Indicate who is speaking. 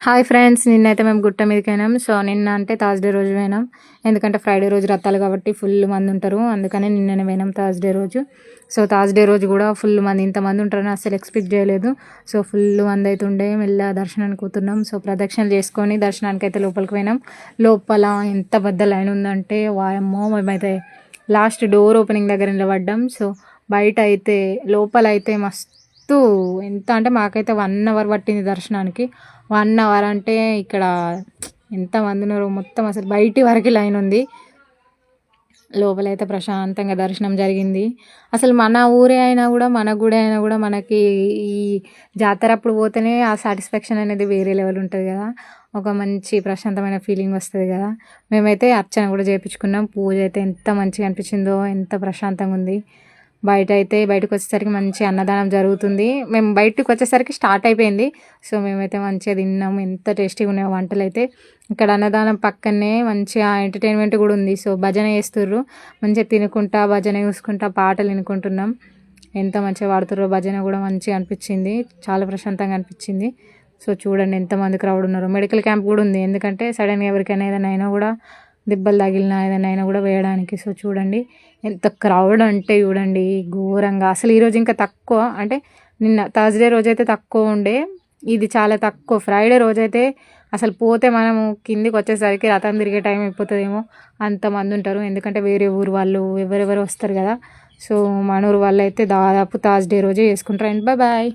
Speaker 1: Hi friends! నిన్నైతే మేము గుట్ట మీదకెళ్ళినాం. సో, నిన్న అంటే థర్స్‌డే రోజు పోయినాం. ఎందుకంటే ఫ్రైడే రోజు రథాలు కాబట్టి ఫుల్ మందుంటారు. అందుకని నిన్ననే పోయినాం థర్స్‌డే రోజు. సో, థర్స్‌డే రోజు కూడా ఫుల్ మంది ఇంతమంది ఉంటారని అస్సలు ఎక్స్‌పెక్ట్ చేయలేదు. సో, ఫుల్ మందైతుండే మెల్లగా దర్శనానికి పోతున్నాం. సో, ప్రదక్షిణలు చేసుకొని దర్శనానికైతే లోపలికి పోయినాం. లోపల ఎంత పెద్ద లైన్ ఉందంటే వాయమ్మో! మేమైతే లాస్ట్ డోర్ ఓపెనింగ్ దగ్గర నిలబడ్డాం. సో, బయటైతే లోపలైతే మస్తు ఎంత అంటే మాకైతే 1 అవర్ పట్టింది దర్శనానికి. 1 అవర్ అంటే ఇక్కడ ఎంతమంది ఉన్నారో మొత్తం అసలు బయటి వరకు లైన్ ఉంది. లోపలైతే ప్రశాంతంగా దర్శనం జరిగింది. అసలు మన ఊరే అయినా కూడా మన గుడి అయినా కూడా మనకి ఈ జాతర అప్పుడు పోతేనే ఆ సాటిస్ఫాక్షన్ అనేది వేరే లెవెల్ ఉంటుంది కదా! ఒక మంచి ప్రశాంతమైన ఫీలింగ్ వస్తుంది కదా! మేమైతే అర్చన కూడా చేపించుకున్నాం. పూజ అయితే ఎంత మంచిగా అనిపించిందో, ఎంత ప్రశాంతంగా ఉంది. బయటకు వచ్చేసరికి మంచి అన్నదానం జరుగుతుంది. మేము బయటకు వచ్చేసరికి స్టార్ట్ అయిపోయింది. సో, మేమైతే మంచిగా తిన్నాము. ఎంత టేస్టీగా ఉన్నాయో వంటలైతే. ఇక్కడ అన్నదానం పక్కనే మంచిగా ఎంటర్టైన్మెంట్ కూడా ఉంది. సో, భజన చేస్తుర్రు. మంచిగా తినుకుంటా భజన చూసుకుంటా పాటలు వినుకుంటున్నాం. ఎంత మంచిగా పాడుతుర్రో భజన కూడా మంచిగా అనిపించింది. చాలా ప్రశాంతంగా అనిపించింది. సో, చూడండి ఎంతమంది క్రౌడ్ ఉన్నారో. మెడికల్ క్యాంప్ కూడా ఉంది. ఎందుకంటే సడన్గా ఎవరికైనా ఏదైనా అయినా కూడా దెబ్బలు తగిలినా ఏదైనా అయినా కూడా వేయడానికి. సో, చూడండి ఎంత క్రౌడ్ అంటే చూడండి ఘోరంగా. అసలు ఈరోజు ఇంకా తక్కువ అంటే నిన్న థర్స్‌డే రోజైతే తక్కువ ఉండే. ఇది చాలా తక్కువ. ఫ్రైడే రోజైతే అసలు పోతే మనము కిందికి వచ్చేసరికి రథం తిరిగే టైం అయిపోతుందేమో అంతమంది ఉంటారు. ఎందుకంటే వేరే ఊరు వాళ్ళు ఎవరెవరు వస్తారు కదా! సో, మన ఊరు వాళ్ళైతే దాదాపు థర్స్‌డే రోజే చేసుకుంటారు. And bye.